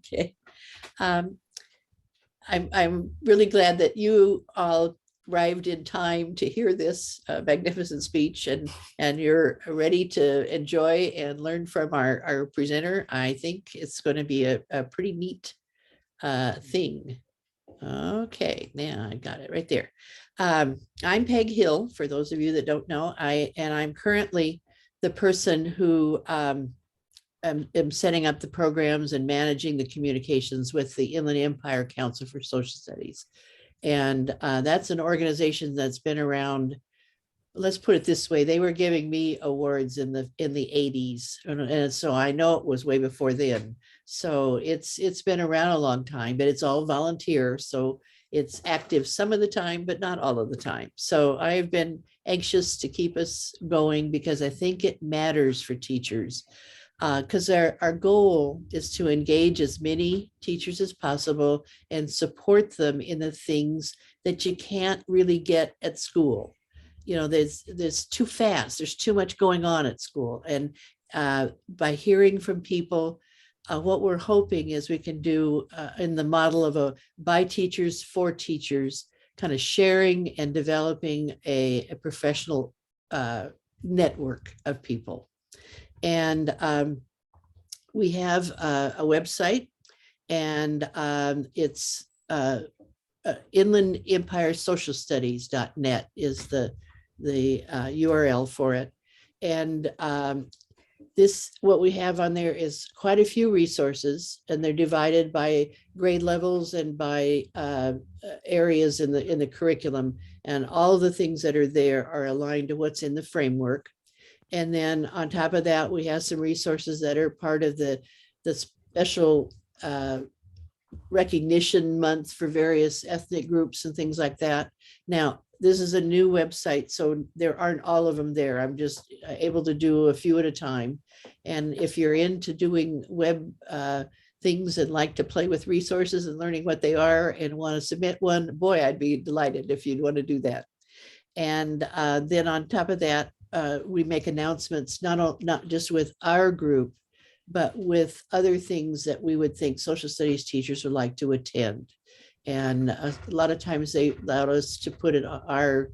Okay. I'm really glad that you all arrived in time to hear this magnificent speech, and you're ready to enjoy and learn from our presenter. I think it's going to be a pretty neat thing. Okay, now I got it right there. I'm Peg Hill, for those of you that don't know. I'm currently the person who am setting up the programs and managing the communications with the Inland Empire Council for Social Studies. And that's an organization that's been around. Let's put it this way: they were giving me awards in the 80s, and so I know it was way before then. So it's been around a long time, but it's all volunteer. So it's active some of the time, but not all of the time. So I've been anxious to keep us going because I think it matters for teachers. Because our goal is to engage as many teachers as possible and support them in the things that you can't really get at school. You know, there's too fast, there's too much going on at school. And by hearing from people, what we're hoping is we can do in the model of a by teachers for teachers, kind of sharing and developing a professional network of people. And we have a website, and it's Inland Empire Social Studies.net is the URL for it. And what we have on there is quite a few resources, and they're divided by grade levels and by areas in the curriculum. And all of the things that are there are aligned to what's in the framework. And then on top of that, we have some resources that are part of the special recognition month for various ethnic groups and things like that. Now, this is a new website, so there aren't all of them there. I'm just able to do a few at a time. And if you're into doing web things and like to play with resources and learning what they are and want to submit one, boy, I'd be delighted if you'd want to do that. And then on top of that, we make announcements, not just with our group, but with other things that we would think social studies teachers would like to attend. And a lot of times they allowed us to put our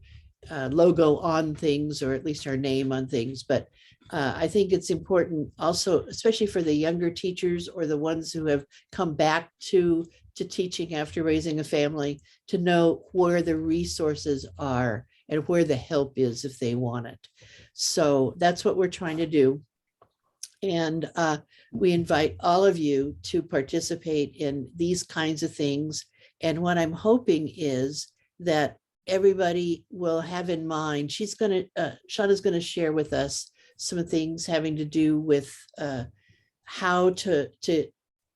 logo on things, or at least our name on things. But I think it's important also, especially for the younger teachers or the ones who have come back to teaching after raising a family, to know where the resources are and where the help is if they want it. So that's what we're trying to do. And we invite all of you to participate in these kinds of things. And what I'm hoping is that everybody will have in mind, Shawna's going to share with us some things having to do with how to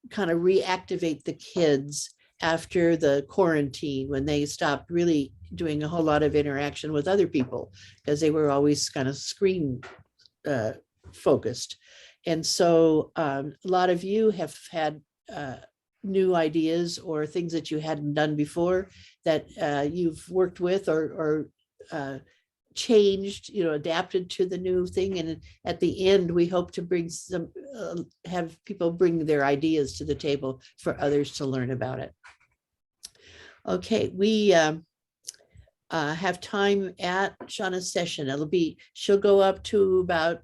kind of reactivate the kids after the quarantine, when they stopped really doing a whole lot of interaction with other people because they were always kind of screen focused. And so a lot of you have had new ideas or things that you hadn't done before that you've worked with or changed, adapted to the new thing. And at the end, we hope to bring have people bring their ideas to the table for others to learn about it. Okay, we have time at Shawna's session. She'll go up to about,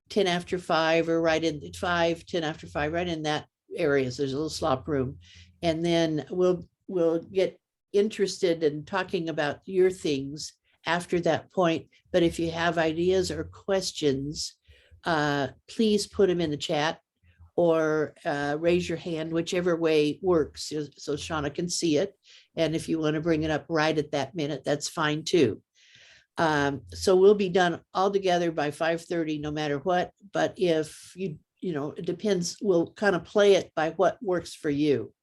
10 after 5 or right in 10 after 5, right in that area. So there's a little slop room. And then we'll get interested in talking about your things after that point. But if you have ideas or questions, please put them in the chat or raise your hand, whichever way works, so Shawna can see it. And if you want to bring it up right at that minute, that's fine too. So we'll be done all together by 5:30, no matter what. But if it depends, we'll kind of play it by what works for you.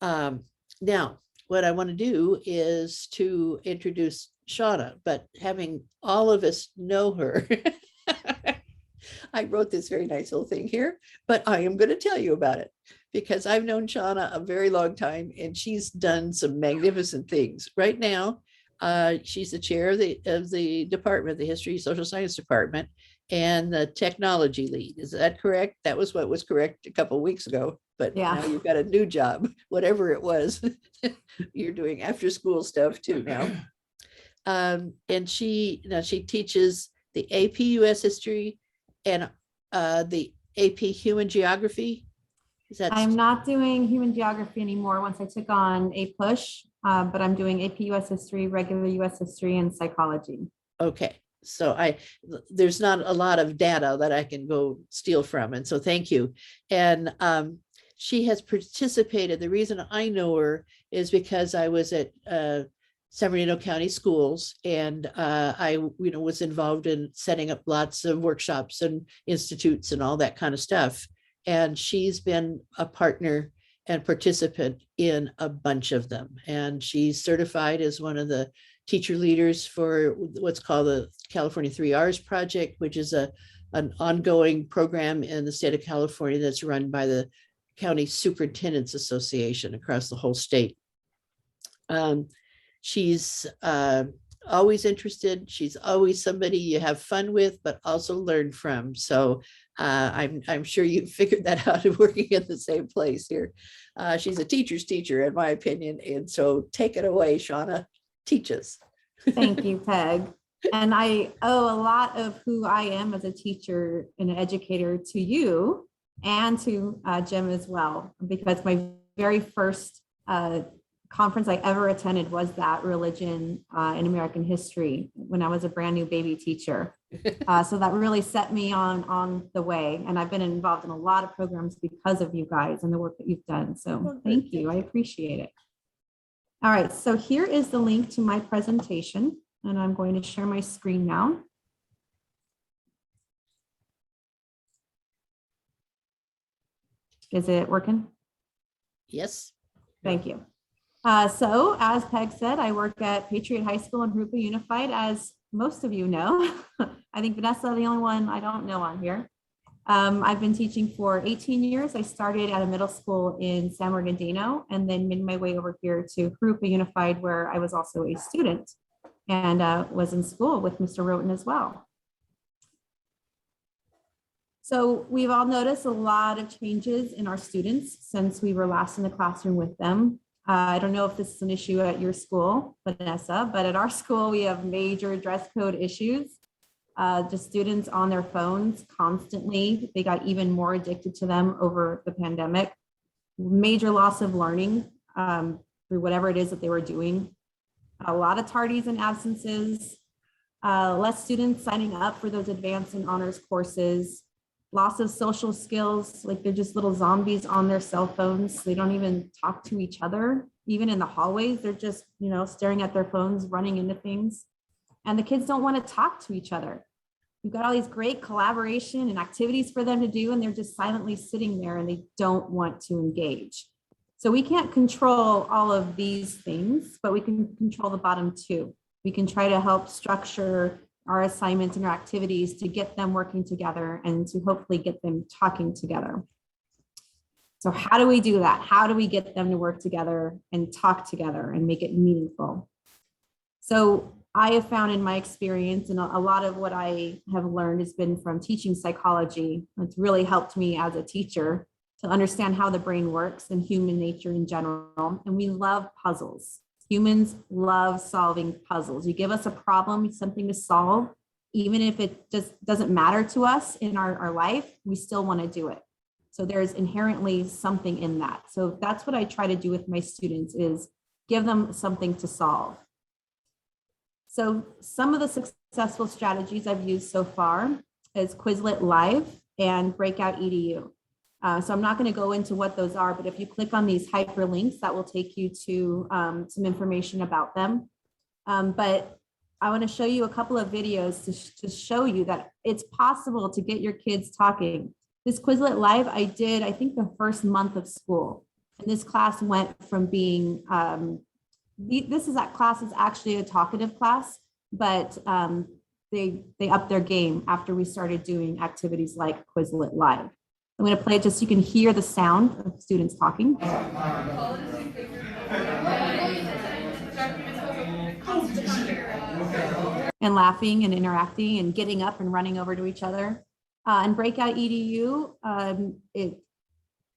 Now, what I want to do is to introduce Shawna, but having all of us know her, I wrote this very nice little thing here, but I am going to tell you about it because I've known Shawna a very long time and she's done some magnificent things. Right now, she's the chair of the department, the History Social Science Department, and the technology lead. Is that correct? That was what was correct a couple of weeks ago, but Yeah. now you've got a new job, whatever it was. You're doing after school stuff too now. And she teaches the AP US history and the AP human geography. I'm not doing human geography anymore once I took on a push, but I'm doing AP US history, regular US history, and psychology. Okay. So there's not a lot of data that I can go steal from. And so thank you. And she has participated. The reason I know her is because I was at San Bernardino County Schools, and I was involved in setting up lots of workshops and institutes and all that kind of stuff. And she's been a partner and participant in a bunch of them. And she's certified as one of the teacher leaders for what's called the California 3Rs Project, which is an ongoing program in the state of California that's run by the County Superintendents Association across the whole state. She's always interested. She's always somebody you have fun with, but also learn from. So I'm sure you figured that out in working in the same place here. She's a teacher's teacher, in my opinion. And so take it away, Shawna. Teach us. Thank you, Peg. And I owe a lot of who I am as a teacher and an educator to you and to Jim as well, because my very first conference I ever attended was that religion in American history when I was a brand new baby teacher. So that really set me on the way. And I've been involved in a lot of programs because of you guys and the work that you've done. So thank you. I appreciate it. All right, so here is the link to my presentation, and I'm going to share my screen now. Is it working? Yes. Thank you. So as Peg said, I work at Patriot High School in Hrupa Unified, as most of you know. I think Vanessa, the only one I don't know on here. I've been teaching for 18 years. I started at a middle school in San Bernardino and then made my way over here to Hrupa Unified, where I was also a student and was in school with Mr. Roten as well. So we've all noticed a lot of changes in our students since we were last in the classroom with them. I don't know if this is an issue at your school, Vanessa, but at our school, we have major dress code issues. Just students on their phones constantly. They got even more addicted to them over the pandemic. Major loss of learning through whatever it is that they were doing. A lot of tardies and absences. Less students signing up for those advanced and honors courses. Loss of social skills, like they're just little zombies on their cell phones. They don't even talk to each other. Even in the hallways, they're just, staring at their phones, running into things. And the kids don't want to talk to each other. We've got all these great collaboration and activities for them to do, and they're just silently sitting there and they don't want to engage. So we can't control all of these things, but we can control the bottom two. We can try to help structure our assignments and our activities to get them working together and to hopefully get them talking together. So how do we do that? How do we get them to work together and talk together and make it meaningful? So I have found in my experience, and a lot of what I have learned has been from teaching psychology. It's really helped me as a teacher to understand how the brain works and human nature in general. And we love puzzles. Humans love solving puzzles. You give us a problem, something to solve, even if it just doesn't matter to us in our life, we still want to do it. So there's inherently something in that. So that's what I try to do with my students, is give them something to solve. So some of the successful strategies I've used so far is Quizlet Live and Breakout EDU. So I'm not going to go into what those are, but if you click on these hyperlinks, that will take you to some information about them. But I want to show you a couple of videos to show you that it's possible to get your kids talking. This Quizlet Live I did, I think, the first month of school. And this class went from being, class is actually a talkative class, but they upped their game after we started doing activities like Quizlet Live. I'm going to play it just so you can hear the sound of students talking. and laughing and interacting and getting up and running over to each other. And Breakout EDU,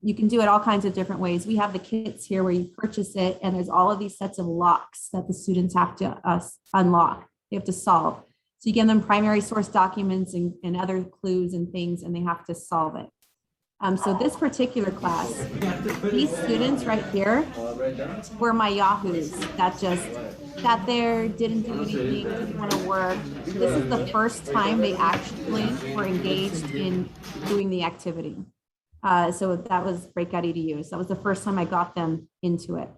you can do it all kinds of different ways. We have the kits here where you purchase it, and there's all of these sets of locks that the students have to unlock. They have to solve. So you give them primary source documents and other clues and things, and they have to solve it. So this particular class, these students right here were my yahoos that just sat there, didn't do anything, didn't want to work. This is the first time they actually were engaged in doing the activity. So that was Breakout EDU. So that was the first time I got them into it.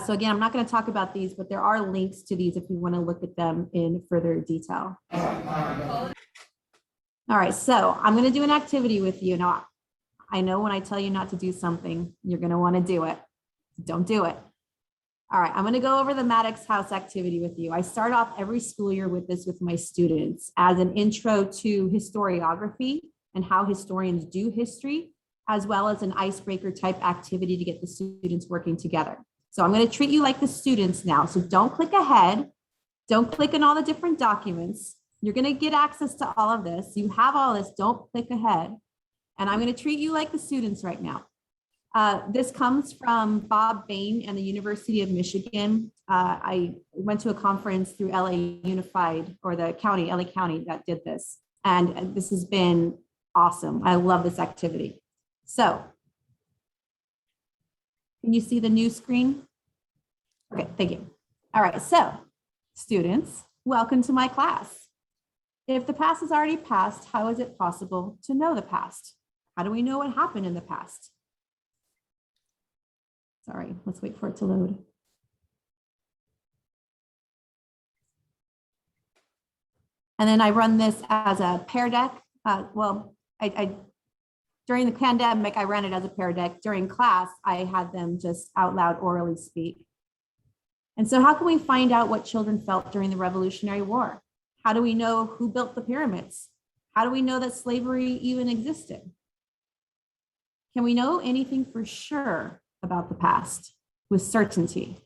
So again, I'm not going to talk about these, but there are links to these if you want to look at them in further detail. All right, so I'm going to do an activity with you. Now, I know when I tell you not to do something, you're going to want to do it. Don't do it. All right, I'm going to go over the Maddox House activity with you. I start off every school year with this with my students as an intro to historiography and how historians do history, as well as an icebreaker type activity to get the students working together. So I'm going to treat you like the students now. So don't click ahead. Don't click on all the different documents. You're going to get access to all of this. You have all this. Don't click ahead. And I'm going to treat you like the students right now. This comes from Bob Bain and the University of Michigan. I went to a conference through LA Unified, or the county, LA County, that did this. And this has been awesome. I love this activity. So, can you see the new screen? Okay, thank you. All right, so students, welcome to my class. If the past is already past, how is it possible to know the past? How do we know what happened in the past? Sorry, let's wait for it to load. And then I run this as a Pear deck. During the pandemic, I ran it as a Pear deck. During class, I had them just out loud orally speak. And so how can we find out what children felt during the Revolutionary War? How do we know who built the pyramids? How do we know that slavery even existed? Can we know anything for sure about the past with certainty?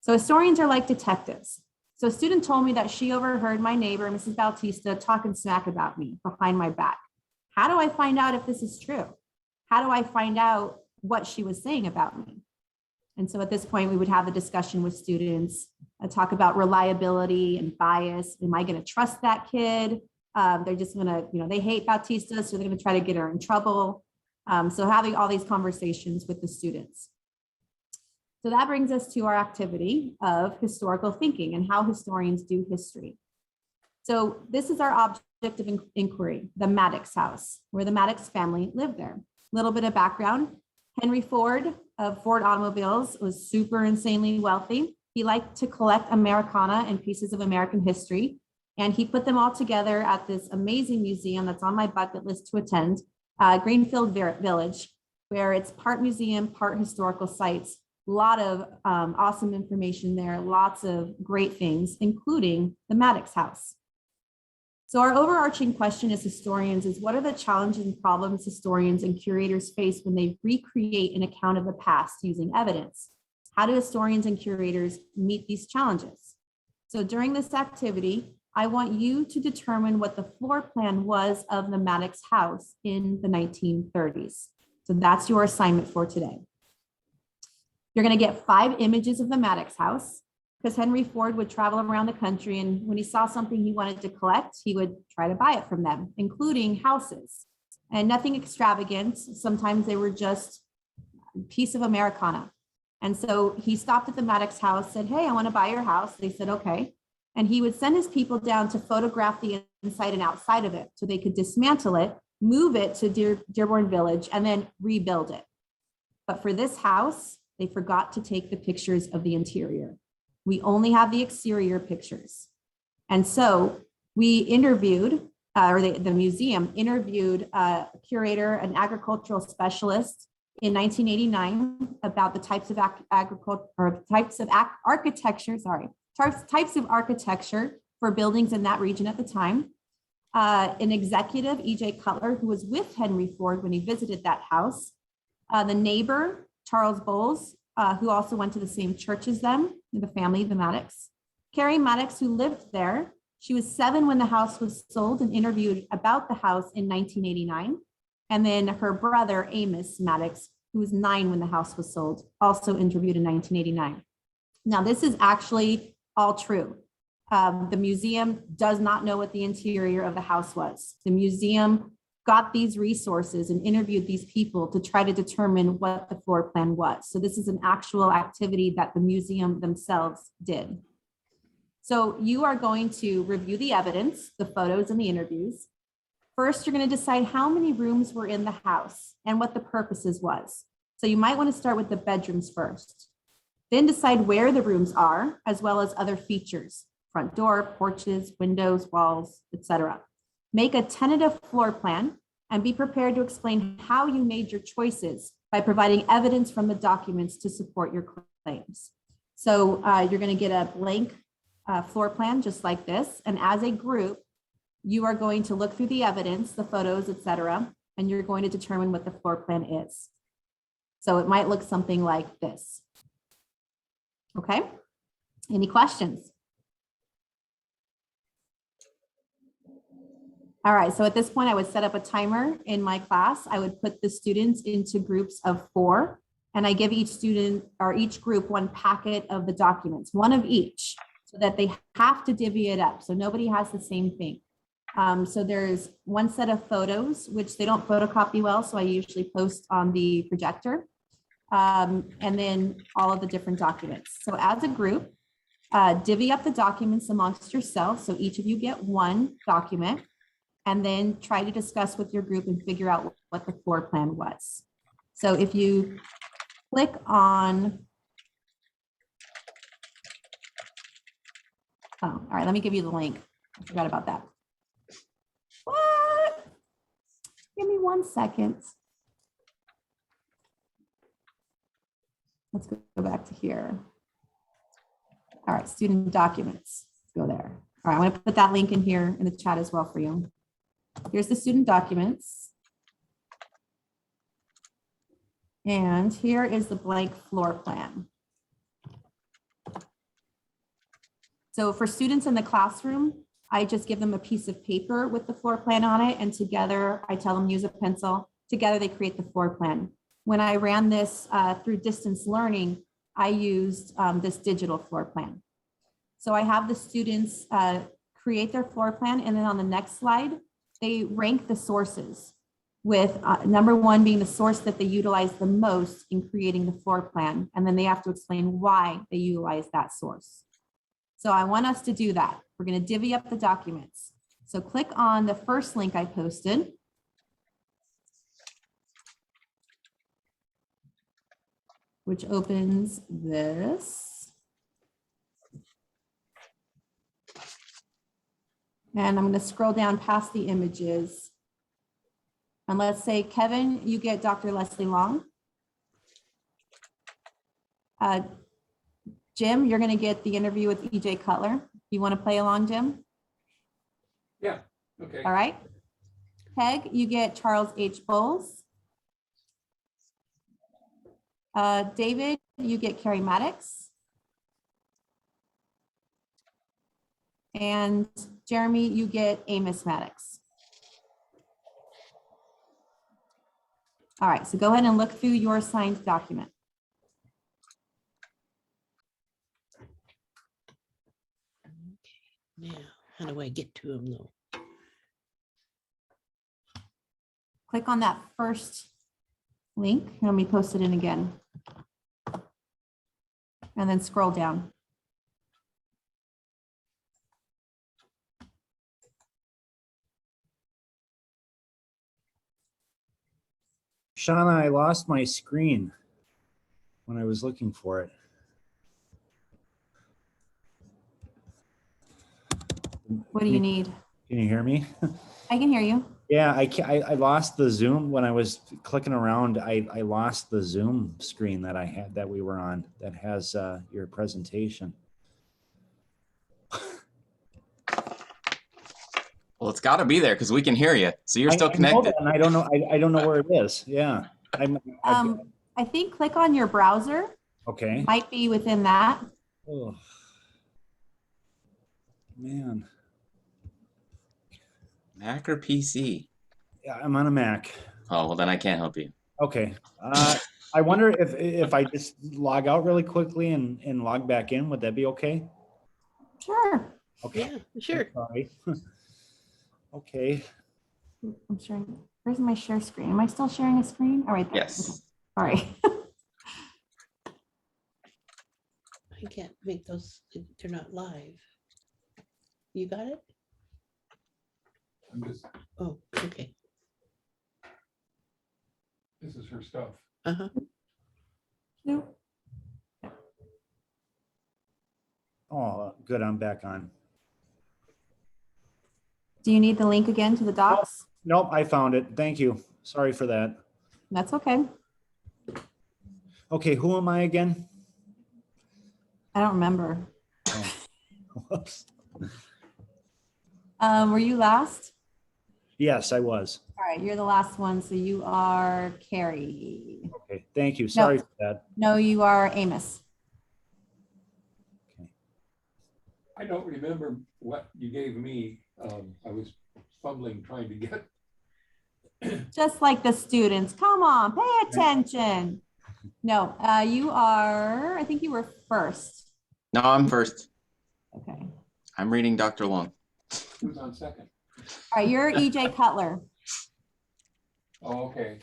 So historians are like detectives. So a student told me that she overheard my neighbor, Mrs. Bautista, talking smack about me behind my back. How do I find out if this is true? How do I find out what she was saying about me? And so at this point, we would have the discussion with students, talk about reliability and bias. Am I going to trust that kid? They're just going to, they hate Bautista, so they're going to try to get her in trouble. So having all these conversations with the students. So that brings us to our activity of historical thinking and how historians do history. So this is our object of inquiry, the Maddox house, where the Maddox family lived there. A little bit of background. Henry Ford of Ford Automobiles was super insanely wealthy. He liked to collect Americana and pieces of American history, and he put them all together at this amazing museum that's on my bucket list to attend, Greenfield Village, where it's part museum, part historical sites. A lot of awesome information there, lots of great things, including the Maddox house. So our overarching question as historians is, what are the challenges and problems historians and curators face when they recreate an account of the past using evidence? How do historians and curators meet these challenges? So during this activity, I want you to determine what the floor plan was of the Maddox house in the 1930s. So that's your assignment for today. You're going to get 5 images of the Maddox house, because Henry Ford would travel around the country, and when he saw something he wanted to collect, he would try to buy it from them, including houses, and nothing extravagant. Sometimes they were just a piece of Americana. And so he stopped at the Maddox house, said, "Hey, I want to buy your house." They said, "Okay." And he would send his people down to photograph the inside and outside of it so they could dismantle it, move it to Dearborn Village, and then rebuild it. But for this house, they forgot to take the pictures of the interior. We only have the exterior pictures. And so we interviewed, the museum interviewed a curator, an agricultural specialist in 1989 about the types of architecture for buildings in that region at the time. An executive, E.J. Cutler, who was with Henry Ford when he visited that house. The neighbor, Charles Bowles, who also went to the same church as them, the family, the Maddox, Carrie Maddox, who lived there, she was 7 when the house was sold and interviewed about the house in 1989. And then her brother, Amos Maddox, who was 9 when the house was sold, also interviewed in 1989. Now, this is actually all true. The museum does not know what the interior of the house was. The museum got these resources and interviewed these people to try to determine what the floor plan was. So this is an actual activity that the museum themselves did. So you are going to review the evidence, the photos and the interviews. First, you're going to decide how many rooms were in the house and what the purposes was. So you might want to start with the bedrooms first. Then decide where the rooms are, as well as other features, front door, porches, windows, walls, etc. Make a tentative floor plan and be prepared to explain how you made your choices by providing evidence from the documents to support your claims. So you're going to get a blank floor plan just like this. And as a group, you are going to look through the evidence, the photos, etc., and you're going to determine what the floor plan is. So it might look something like this. Okay, any questions? All right, so at this point, I would set up a timer in my class. I would put the students into groups of 4, and I give each student or each group one packet of the documents, one of each, so that they have to divvy it up. So nobody has the same thing. So there's one set of photos, which they don't photocopy well, so I usually post on the projector, and then all of the different documents. So as a group, divvy up the documents amongst yourselves. So each of you get one document, and then try to discuss with your group and figure out what the floor plan was. So if you click on, oh, all right, let me give you the link. I forgot about that. What? Give me 1 second. Let's go back to here. All right, student documents, let's go there. All right, I'm gonna put that link in here in the chat as well for you. Here's the student documents. And here is the blank floor plan. So for students in the classroom, I just give them a piece of paper with the floor plan on it, and together I tell them use a pencil. Together they create the floor plan. When I ran this through distance learning, I used this digital floor plan. So I have the students create their floor plan, and then on the next slide, they rank the sources with number 1 being the source that they utilize the most in creating the floor plan. And then they have to explain why they utilize that source. So I want us to do that. We're going to divvy up the documents. So click on the first link I posted. Which opens this. And I'm going to scroll down past the images. And let's say, Kevin, you get Dr. Leslie Long. Jim, you're going to get the interview with EJ Cutler. You want to play along, Jim? Yeah, okay. All right. Peg, you get Charles H. Bowles. David, you get Carrie Maddox. And Jeremy, you get Amos Maddox. All right, so go ahead and look through your signed document. Now, how do I get to them though? Click on that first link. Let me post it in again. And then scroll down. Shawna, I lost my screen when I was looking for it. What do you need? Can you hear me? I can hear you. Yeah, I lost the Zoom when I was clicking around. I lost the Zoom screen that I had that we were on that has your presentation. Well, it's got to be there because we can hear you. So you're still connected. And I don't know. I don't know where it is. Yeah. I think click on your browser. Okay. Might be within that. Oh. Man, Mac or PC? yeah, I'm on a Mac. Oh, well, then I can't help you. Okay. I wonder if I just log out really quickly and log back in, would that be okay? Sure. Okay. Yeah, sure. Sorry. Okay. I'm sharing. Where's my share screen? Am I still sharing a screen? All right. There. Yes. Sorry. I can't make those, they're not live. You got it? I'm just, Oh, okay. this is her stuff. Uh-huh. No. Oh, good. I'm back on. Do you need the link again to the docs? Nope, I found it. Thank you. Sorry for that. That's okay. Okay, who am I again? I don't remember. Oh, whoops. Were you last? Yes, I was. All right, you're the last one, so you are Carrie. Okay, thank you. Sorry for that. No, you are Amos. Okay. I don't remember what you gave me. I was fumbling trying to get, Just like the students. Come on, pay attention. No, you are, I think you were first. No, I'm first. Okay. I'm reading Dr. Long. who's on second? All right, you're EJ Cutler. Oh, okay.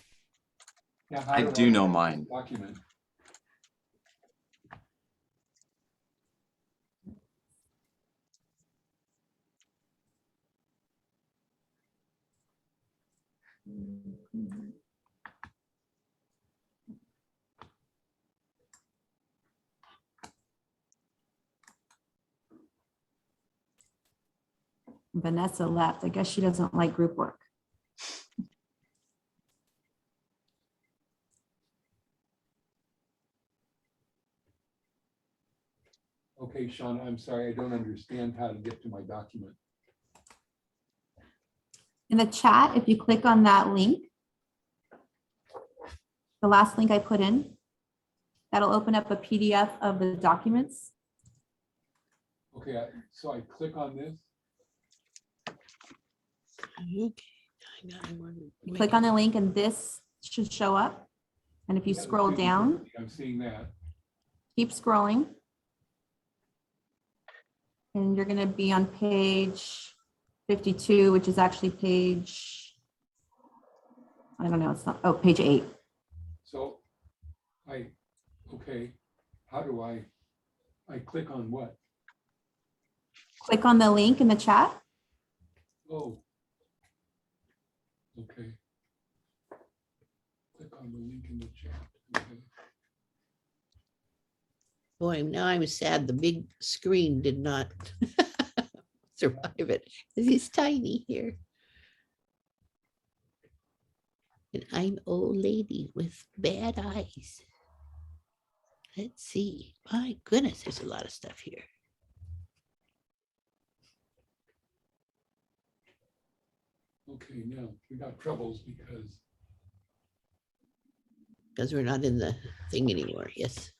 Now, how I do know mine. Document. Vanessa left. I guess she doesn't like group work. Okay, Shawna, I'm sorry, I don't understand how to get to my document. In the chat, if you click on that link, the last link I put in, that'll open up a PDF of the documents. Okay, so I click on this. Okay. Hang on, I wanna You make click it- on the link and this should show up. And if you Yeah, scroll down, I'm seeing that. keep scrolling. And you're gonna be on page 52, which is actually page, I don't know, it's not, oh, page 8. So okay, how do I click on what? Click on the link in the chat. Oh. Okay. Click on the link in the chat. Okay. Boy, now I'm sad the big screen did not survive it. It's tiny here. And I'm an old lady with bad eyes. Let's see. My goodness, there's a lot of stuff here. Okay, now we got troubles because Because we're not in the thing anymore. Yes.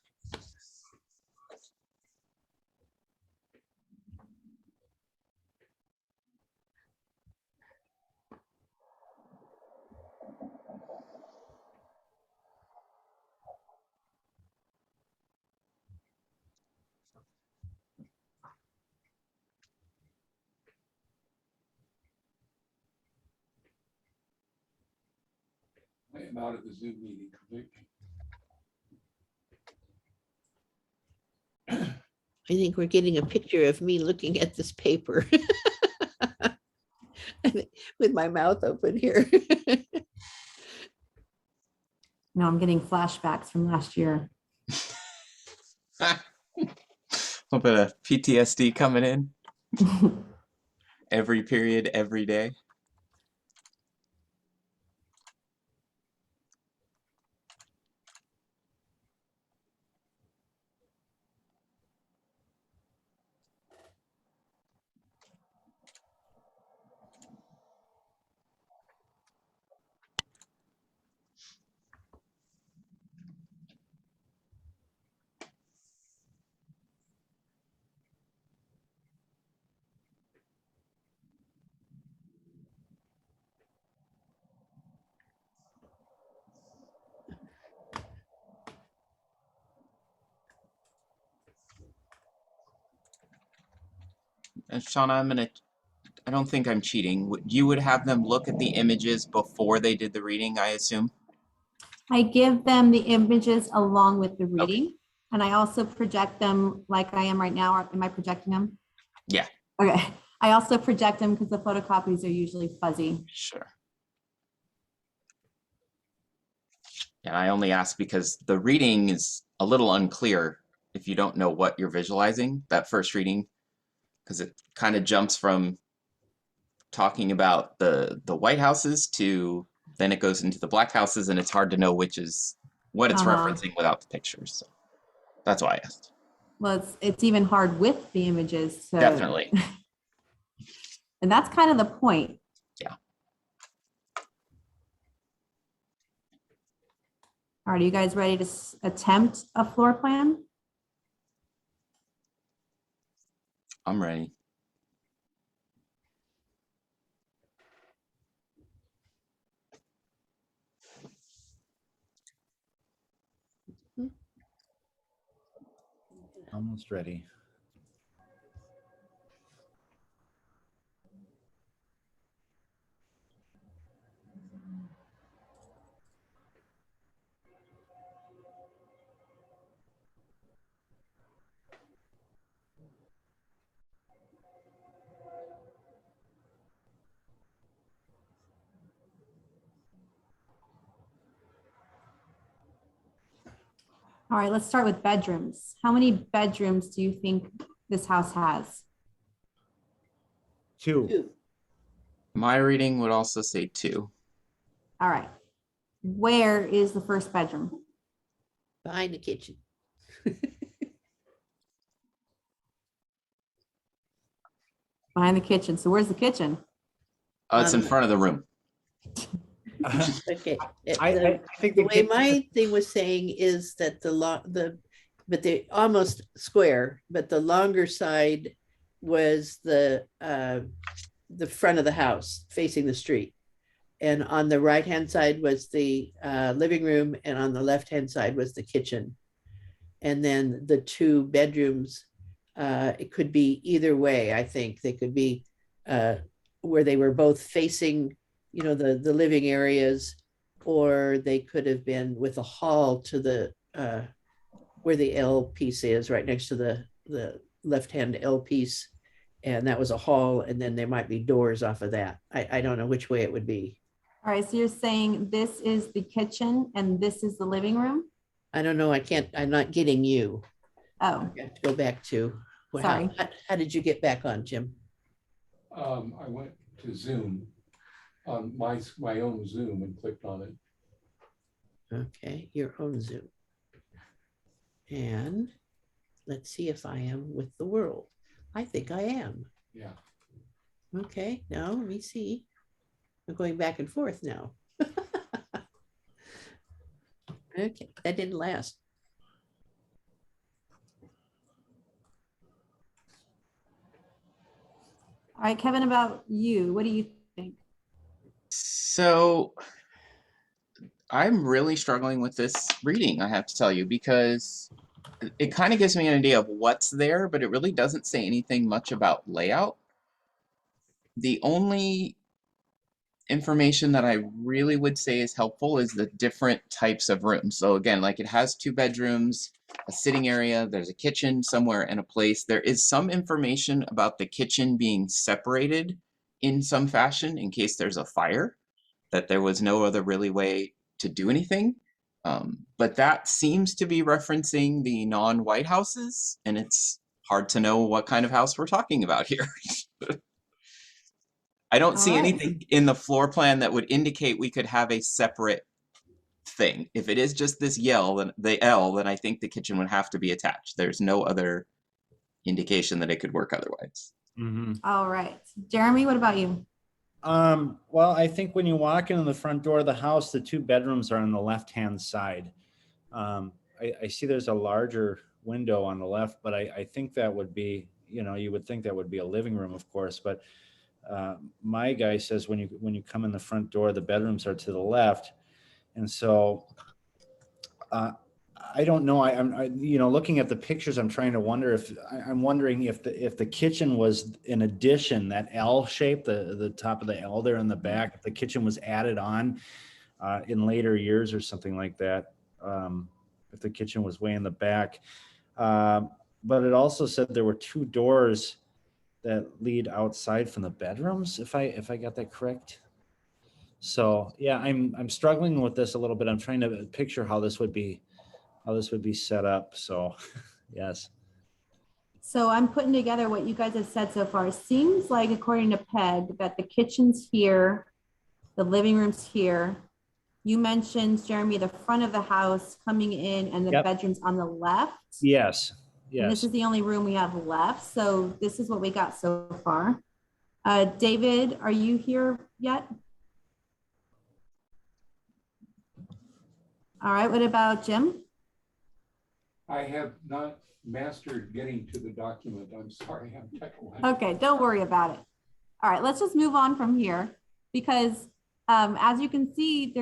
I am out of the Zoom meeting completely. I think we're getting a picture of me looking at this paper with my mouth open here. No, I'm getting flashbacks from last year. A little bit of PTSD coming in every period, every day. And Shauna, I don't think I'm cheating. You would have them look at the images before they did the reading, I assume? I give them the images along with the Okay. reading, and I also project them like I am right now. Am I projecting them? Yeah. Okay. I also project them because the photocopies are usually fuzzy. Sure. And I only ask because the reading is a little unclear if you don't know what you're visualizing, that first reading, because it kind of jumps from talking about the white houses to then it goes into the black houses, and it's hard to know which is what it's referencing without the pictures. So that's why I asked. Well, it's even hard with the images. So, Definitely. and that's kind of the point. Yeah. All right, are you guys ready to attempt a floor plan? I'm ready. Almost ready. All right, let's start with bedrooms. How many bedrooms do you think this house has? 2. 2. My reading would also say 2. All right. Where is the first bedroom? Behind the kitchen. Behind the kitchen. So where's the kitchen? It's in front of the room. Okay. I think The way my thing was saying is that but they're almost square, but the longer side was the front of the house facing the street. And on the right-hand side was the living room, and on the left-hand side was the kitchen. And then the 2 bedrooms, it could be either way. I think they could be where they were both facing, the living areas, or they could have been with a hall to the where the L piece is, right next to the left-hand L piece. And that was a hall, and then there might be doors off of that. I don't know which way it would be. All right, so you're saying this is the kitchen and this is the living room? I don't know. I'm not getting you. Oh, I have to go back to, Sorry. how did you get back on, Jim? I went to Zoom on my own Zoom and clicked on it. Okay, your own Zoom. And let's see if I am with the world. I think I am. Yeah. Okay, now let me see. I'm going back and forth now. Okay, that didn't last. all right, Kevin, about you. What do you think? So I'm really struggling with this reading, I have to tell you, because it kind of gives me an idea of what's there, but it really doesn't say anything much about layout. The only information that I really would say is helpful is the different types of rooms. So again, like it has 2 bedrooms, a sitting area, there's a kitchen somewhere and a place. There is some information about the kitchen being separated in some fashion in case there's a fire, that there was no other really way to do anything. But that seems to be referencing the non-white houses, and it's hard to know what kind of house we're talking about here. I don't see All right. anything in the floor plan that would indicate we could have a separate thing. If it is just this the L, then I think the kitchen would have to be attached. There's no other indication that it could work otherwise. Mm-hmm. All right. Jeremy, what about you? Well, I think when you walk in the front door of the house, the 2 bedrooms are on the left-hand side. I see there's a larger window on the left, but I think that would be, you would think that would be a living room, of course, but my guy says when you come in the front door, the bedrooms are to the left. And so I don't know. You know, looking at the pictures, I'm trying to wonder I'm wondering if the kitchen was an addition, that L shape, the top of the L there in the back, if the kitchen was added on in later years or something like that. If the kitchen was way in the back. But it also said there were 2 doors that lead outside from the bedrooms, if I got that correct. So yeah, I'm struggling with this a little bit. I'm trying to picture how this would be set up. So yes. So I'm putting together what you guys have said so far. It seems like, according to Peg, that the kitchen's here, the living room's here. You mentioned, Jeremy, the front of the house coming in and the Yep. bedroom's on the left. Yes. And this Yes. is the only room we have left. So this is what we got so far. David, are you here yet? All right, what about Jim? I have not mastered getting to the document. I'm sorry, I'm technical. Okay, don't worry about it. All right, let's just move on from here, because as you can see,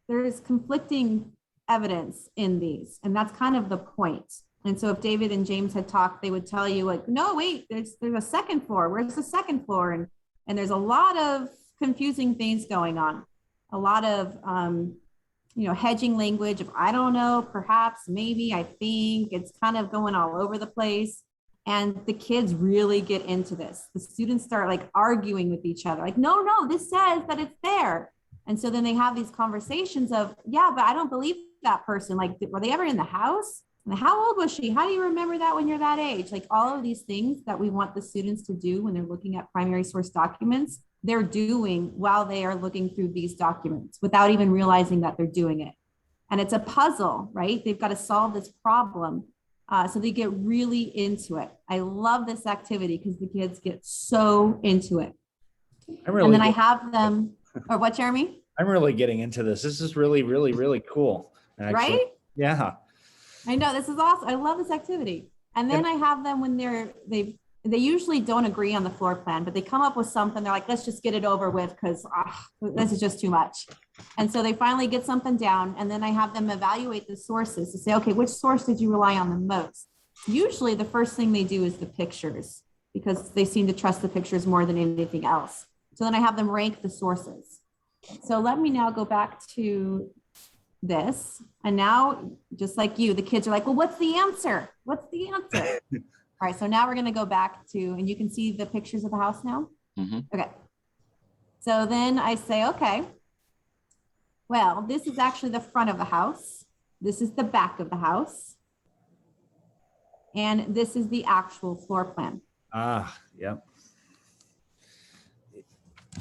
there's conflicting evidence in these, and that's kind of the point. And so if David and James had talked, they would tell you, like, no, wait, there's a second floor. Where's the second floor? And there's a lot of confusing things going on. A lot of hedging language of, I don't know, perhaps, maybe, I think. It's kind of going all over the place. And the kids really get into this. The students start like arguing with each other, like, no, this says that it's there. And so then they have these conversations of, yeah, but I don't believe that person. Like, were they ever in the house? And how old was she? How do you remember that when you're that age? Like, all of these things that we want the students to do when they're looking at primary source documents, they're doing while they are looking through these documents without even realizing that they're doing it. And it's a puzzle, right? They've got to solve this problem. So they get really into it. I love this activity because the kids get so into it. And then I have them, or what, Jeremy? I'm really getting into this. This is really, really, really cool. Actually. Right? Yeah. I know, this is awesome. I love this activity. And then I have them when they usually don't agree on the floor plan, but they come up with something. They're like, let's just get it over with because this is just too much. And so they finally get something down, and then I have them evaluate the sources to say, okay, which source did you rely on the most? Usually the first thing they do is the pictures, because they seem to trust the pictures more than anything else. So then I have them rank the sources. So let me now go back to this. And now, just like you, the kids are like, well, what's the answer? What's the answer? All right, so now we're going to go back to, and you can see the pictures of the house now. Mm-hmm. Okay. So then I say, okay, well, this is actually the front of the house. This is the back of the house. And this is the actual floor plan. Yep.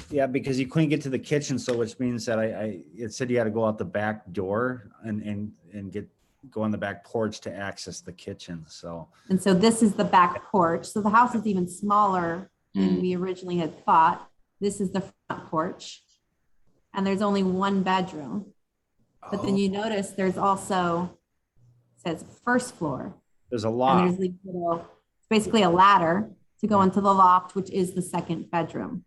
Yeah, because you couldn't get to the kitchen, so which means that it said you had to go out the back door and go on the back porch to access the kitchen. So this is the back porch. So the house is even smaller than we originally had thought. This is the front porch, and there's only one bedroom. But then you notice there's also, it says first floor. There's a loft. And there's it's basically a ladder to go into the loft, which is the second bedroom.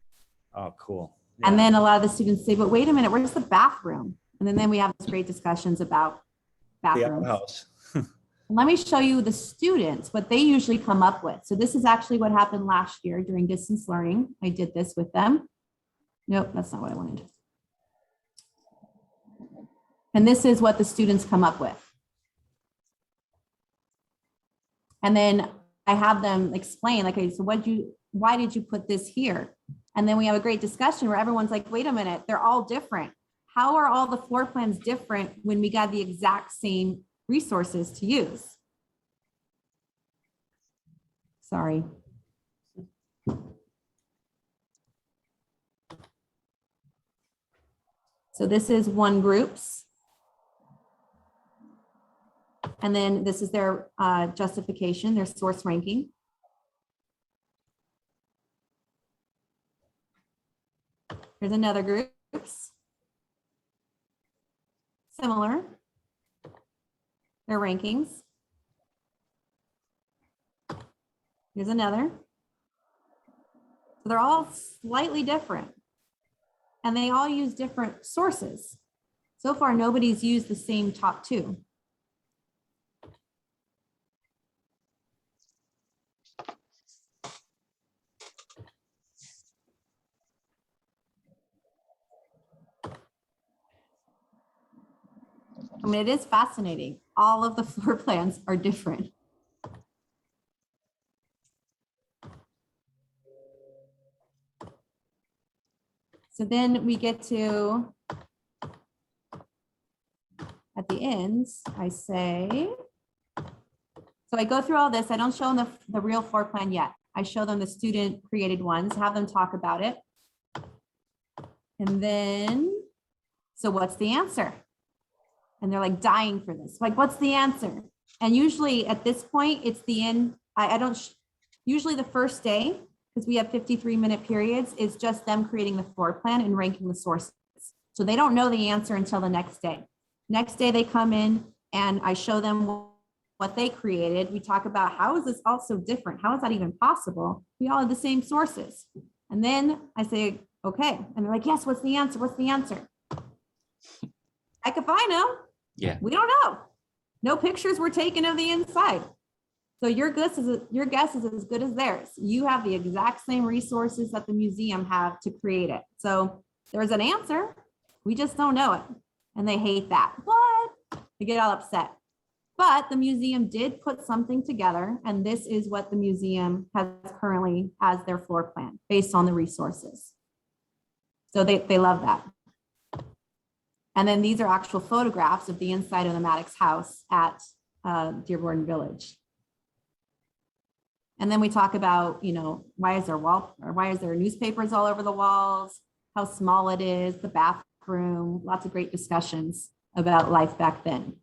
Oh, cool. Yeah. And then a lot of the students say, but wait a minute, where's the bathroom? And then we have these great discussions about bathrooms. The house. Let me show you the students, what they usually come up with. So this is actually what happened last year during distance learning. I did this with them. Nope, that's not what I wanted. And this is what the students come up with. And then I have them explain, like, okay, so why did you put this here? And then we have a great discussion where everyone's like, wait a minute, they're all different. How are all the floor plans different when we got the exact same resources to use? Sorry. So this is one group's. And then this is their justification, their source ranking. Here's another group's. Similar. Their rankings. Here's another. So they're all slightly different. And they all use different sources. So far, nobody's used the same top two. I mean, it is fascinating. All of the floor plans are different. So then we get to, at the ends, I say, so I go through all this. I don't show them the real floor plan yet. I show them the student created ones, have them talk about it. And then, so what's the answer? And they're like dying for this. Like, what's the answer? And usually at this point, it's the end. I don't, usually the first day, because we have 53-minute periods, is just them creating the floor plan and ranking the sources. So they don't know the answer until the next day. Next day they come in and I show them what they created. We talk about how is this all so different? How is that even possible? We all have the same sources. And then I say, okay. And they're like, yes, what's the answer? What's the answer? Heck if I know. Yeah. We don't know. No pictures were taken of the inside. So your guess is as good as theirs. You have the exact same resources that the museum have to create it. So there's an answer. We just don't know it. And they hate that. What? They get all upset. But the museum did put something together, and this is what the museum has currently as their floor plan based on the resources. So they love that. And then these are actual photographs of the inside of the Maddox house at Dearborn Village. And then we talk about, you know, why is there newspapers all over the walls, how small it is, the bathroom, lots of great discussions about life back then.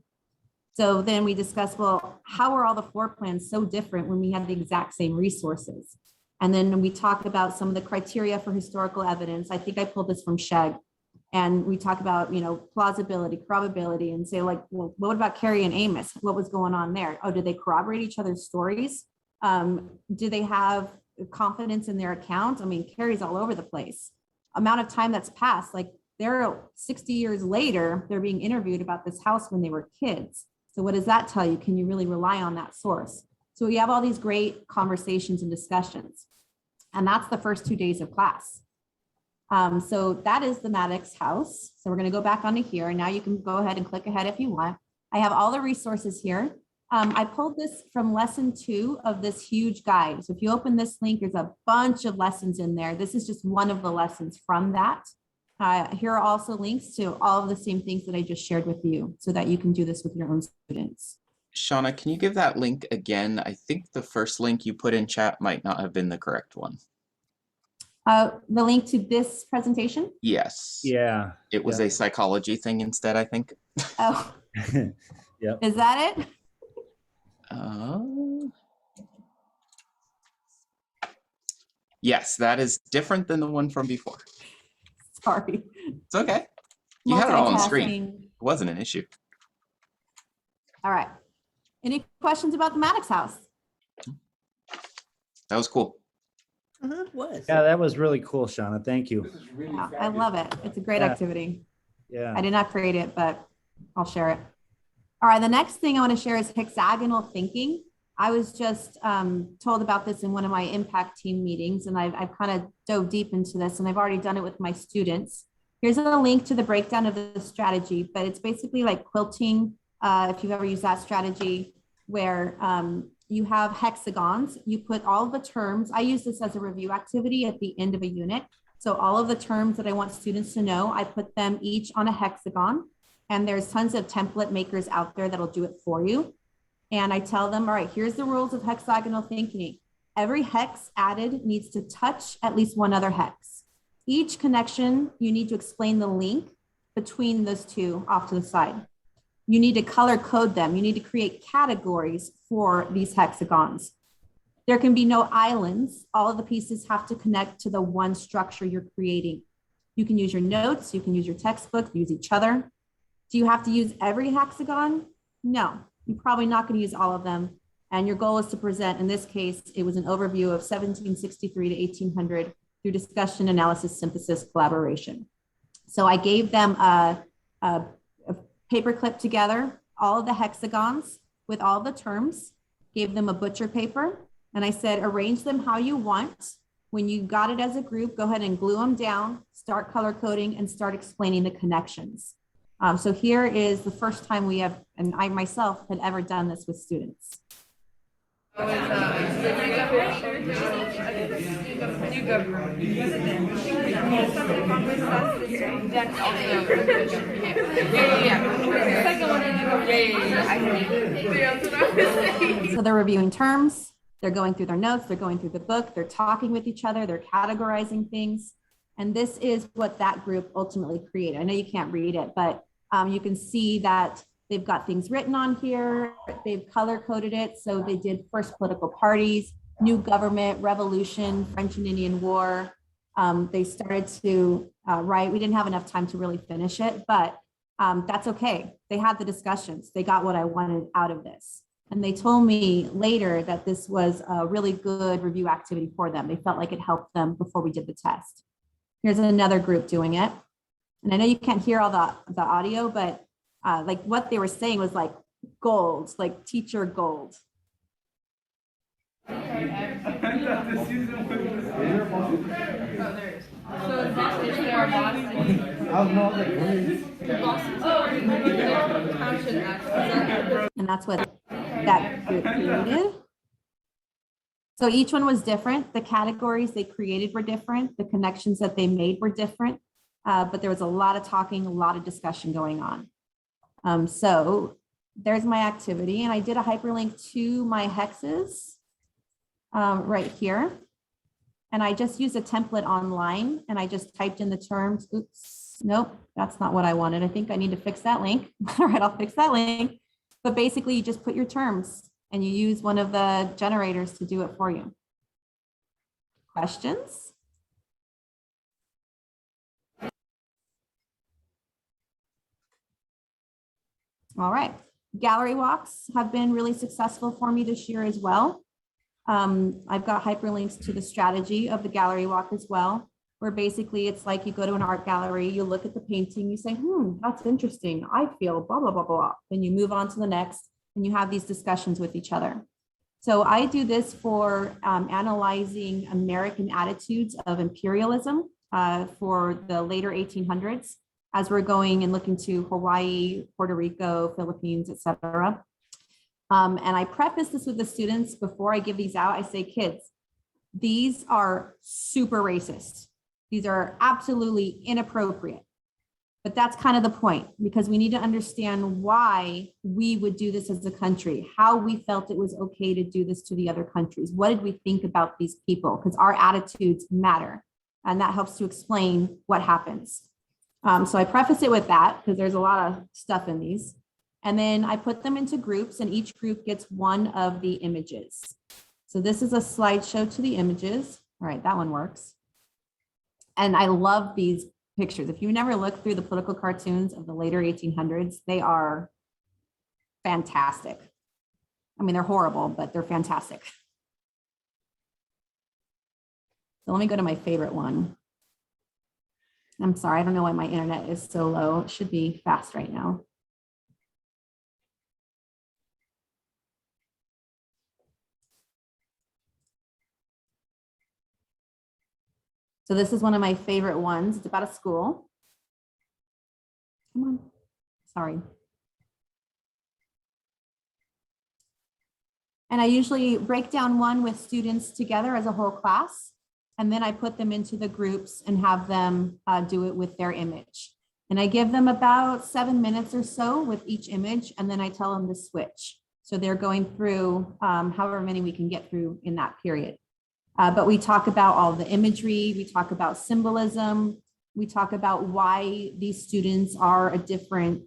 So then we discuss, well, how are all the floor plans so different when we have the exact same resources? And then we talk about some of the criteria for historical evidence. I think I pulled this from Sheg. And we talk about, you know, plausibility, probability, and say like, well, what about Carrie and Amos? What was going on there? Oh, did they corroborate each other's stories? Do they have confidence in their account? I mean, Carrie's all over the place. Amount of time that's passed, like they're 60 years later, they're being interviewed about this house when they were kids. So what does that tell you? Can you really rely on that source? So we have all these great conversations and discussions. And that's the first 2 days of class. So that is the Maddox house. So we're going to go back onto here. Now you can go ahead and click ahead if you want. I have all the resources here. I pulled this from lesson 2 of this huge guide. So if you open this link, there's a bunch of lessons in there. This is just one of the lessons from that. Here are also links to all of the same things that I just shared with you so that you can do this with your own students. Shawna, can you give that link again? I think the first link you put in chat might not have been the correct one. The link to this presentation? Yes. Yeah. It was a psychology thing instead, I think. Oh, Yep. is that it? Yes, that is different than the one from before. Sorry. It's okay. You had it all on screen. Multitasking. It wasn't an issue. All right. Any questions about the Maddox house? That was cool. Was. Yeah, that was really cool, Shawna. Thank you. This is really Yeah, I love it. It's a great Yeah. activity. Yeah. I did not create it, but I'll share it. All right, the next thing I want to share is hexagonal thinking. I was just told about this in one of my impact team meetings, and I've kind of dove deep into this, and I've already done it with my students. Here's a link to the breakdown of the strategy, but it's basically like quilting, if you've ever used that strategy, where you have hexagons. You put all the terms. I use this as a review activity at the end of a unit. So all of the terms that I want students to know, I put them each on a hexagon. And there's tons of template makers out there that'll do it for you. And I tell them, all right, here's the rules of hexagonal thinking. Every hex added needs to touch at least one other hex. Each connection, you need to explain the link between those two off to the side. You need to color code them. You need to create categories for these hexagons. There can be no islands. All of the pieces have to connect to the one structure you're creating. You can use your notes. You can use your textbook, use each other. Do you have to use every hexagon? No, you're probably not going to use all of them. And your goal is to present, in this case, it was an overview of 1763 to 1800 through discussion, analysis, synthesis, collaboration. So I gave them a paper clip together, all of the hexagons with all the terms, gave them a butcher paper, and I said, arrange them how you want. When you got it as a group, go ahead and glue them down, start color coding, and start explaining the connections. So here is the first time we have, and I myself had ever done this with students. So they're reviewing terms, they're going through their notes, they're going through the book, they're talking with each other, they're categorizing things. And this is what that group ultimately created. I know you can't read it, but you can see that they've got things written on here. They've color coded it. So they did first political parties, new government, revolution, French and Indian War. They started to write. We didn't have enough time to really finish it, but that's okay. They had the discussions. They got what I wanted out of this. And they told me later that this was a really good review activity for them. They felt like it helped them before we did the test. Here's another group doing it. And I know you can't hear all the audio, but like what they were saying was like gold, like teacher gold. And that's what that group created. So each one was different. The categories they created were different. The connections that they made were different. But there was a lot of talking, a lot of discussion going on. So there's my activity. And I did a hyperlink to my hexes right here. And I just used a template online and I just typed in the terms. Oops, nope, that's not what I wanted. I think I need to fix that link. All right, I'll fix that link. But basically you just put your terms and you use one of the generators to do it for you. Questions? All right, gallery walks have been really successful for me this year as well. I've got hyperlinks to the strategy of the gallery walk as well, where basically it's like you go to an art gallery, you look at the painting, you say, that's interesting. I feel blah, blah, blah, blah. Then you move on to the next and you have these discussions with each other. So I do this for analyzing American attitudes of imperialism for the later 1800s, as we're going and looking to Hawaii, Puerto Rico, Philippines, et cetera. And I preface this with the students before I give these out. I say, kids, these are super racist. These are absolutely inappropriate. But that's kind of the point, because we need to understand why we would do this as a country, how we felt it was okay to do this to the other countries. What did we think about these people? Because our attitudes matter. And that helps to explain what happens. So I preface it with that because there's a lot of stuff in these. And then I put them into groups and each group gets one of the images. So this is a slideshow to the images. All right, that one works. And I love these pictures. If you never looked through the political cartoons of the later 1800s, they are fantastic. I mean, they're horrible, but they're fantastic. So let me go to my favorite one. I'm sorry, I don't know why my internet is so low. It should be fast right now. So this is one of my favorite ones. It's about a school. Come on, sorry. And I usually break down one with students together as a whole class. And then I put them into the groups and have them do it with their image. And I give them about 7 minutes or so with each image. And then I tell them to switch. So they're going through however many we can get through in that period. But we talk about all the imagery, we talk about symbolism, we talk about why these students are a different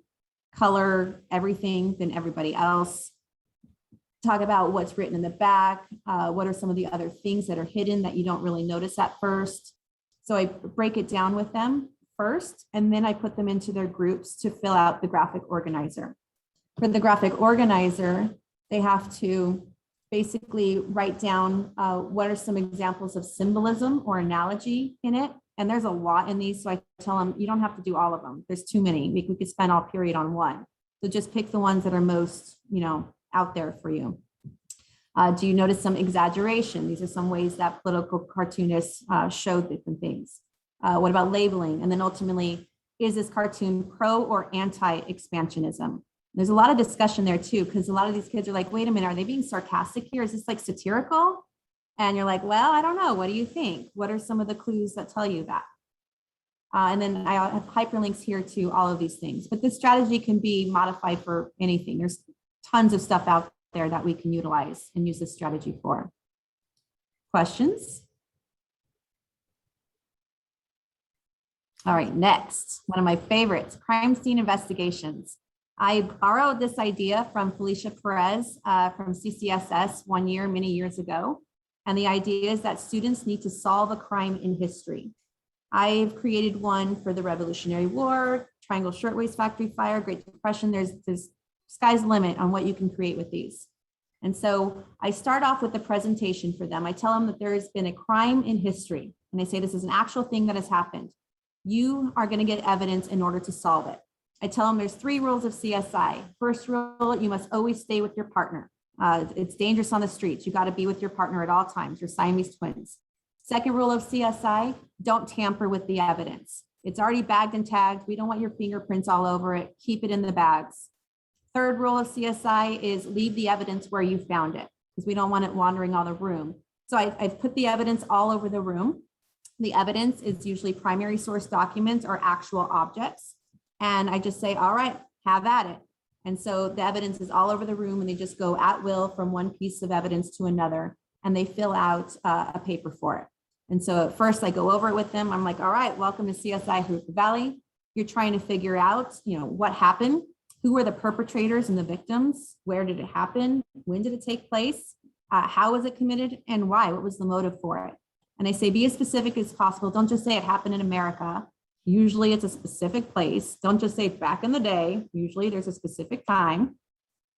color, everything than everybody else. Talk about what's written in the back, what are some of the other things that are hidden that you don't really notice at first. So I break it down with them first, and then I put them into their groups to fill out the graphic organizer. For the graphic organizer, they have to basically write down what are some examples of symbolism or analogy in it. And there's a lot in these. So I tell them, you don't have to do all of them. There's too many. We could spend all period on one. So just pick the ones that are most, out there for you. Do you notice some exaggeration? These are some ways that political cartoonists showed different things. What about labeling? And then ultimately, is this cartoon pro or anti-expansionism? There's a lot of discussion there too, because a lot of these kids are like, wait a minute, are they being sarcastic here? Is this like satirical? And you're like, well, I don't know. What do you think? What are some of the clues that tell you that? And then I have hyperlinks here to all of these things, but this strategy can be modified for anything. There's tons of stuff out there that we can utilize and use this strategy for. Questions? All right, next, one of my favorites, crime scene investigations. I borrowed this idea from Felicia Perez from CCSS one year, many years ago. And the idea is that students need to solve a crime in history. I've created one for the Revolutionary War, Triangle Shirtwaist Factory Fire, Great Depression. There's sky's the limit on what you can create with these. And so I start off with the presentation for them. I tell them that there has been a crime in history. And I say, this is an actual thing that has happened. You are going to get evidence in order to solve it. I tell them there's 3 rules of CSI. First rule, you must always stay with your partner. It's dangerous on the streets. You got to be with your partner at all times. You're Siamese twins. Second rule of CSI, don't tamper with the evidence. It's already bagged and tagged. We don't want your fingerprints all over it. Keep it in the bags. Third rule of CSI is leave the evidence where you found it, because we don't want it wandering all the room. So I've put the evidence all over the room. The evidence is usually primary source documents or actual objects. And I just say, all right, have at it. And so the evidence is all over the room, and they just go at will from one piece of evidence to another, and they fill out a paper for it. And so at first I go over it with them. I'm like, all right, welcome to CSI Hoopa Valley. You're trying to figure out, what happened, who were the perpetrators and the victims, where did it happen, when did it take place, how was it committed, and why, what was the motive for it? And I say, be as specific as possible. Don't just say it happened in America. Usually it's a specific place. Don't just say back in the day. Usually there's a specific time.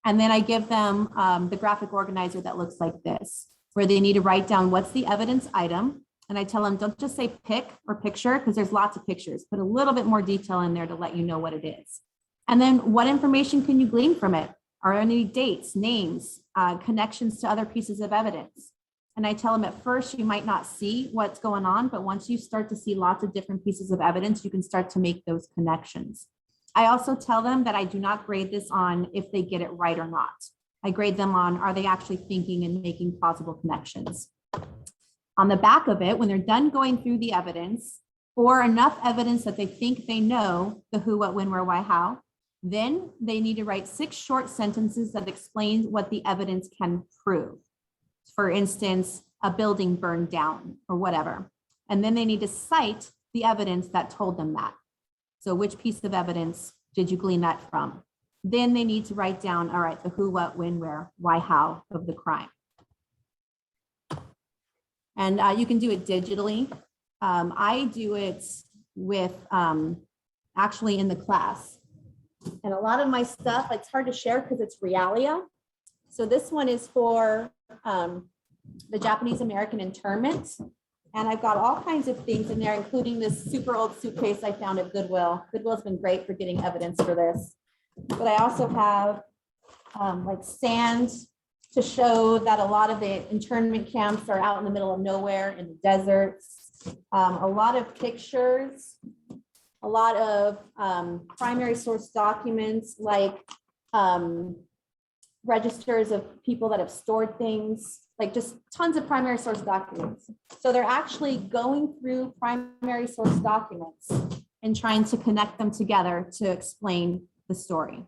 And then I give them the graphic organizer that looks like this, where they need to write down what's the evidence item. And I tell them, don't just say pic or picture, because there's lots of pictures. Put a little bit more detail in there to let you know what it is. And then what information can you glean from it? Are there any dates, names, connections to other pieces of evidence? And I tell them at first, you might not see what's going on, but once you start to see lots of different pieces of evidence, you can start to make those connections. I also tell them that I do not grade this on if they get it right or not. I grade them on, are they actually thinking and making plausible connections? On the back of it, when they're done going through the evidence, or enough evidence that they think they know the who, what, when, where, why, how, then they need to write 6 short sentences that explain what the evidence can prove. For instance, a building burned down or whatever. And then they need to cite the evidence that told them that. So which piece of evidence did you glean that from? Then they need to write down, all right, the who, what, when, where, why, how of the crime. And you can do it digitally. I do it with actually in the class. And a lot of my stuff, it's hard to share because it's realia. So this one is for the Japanese American internment. And I've got all kinds of things in there, including this super old suitcase I found at Goodwill. Goodwill's been great for getting evidence for this. But I also have like sand to show that a lot of the internment camps are out in the middle of nowhere in the deserts. A lot of pictures, a lot of primary source documents like registers of people that have stored things, like just tons of primary source documents. So they're actually going through primary source documents and trying to connect them together to explain the story.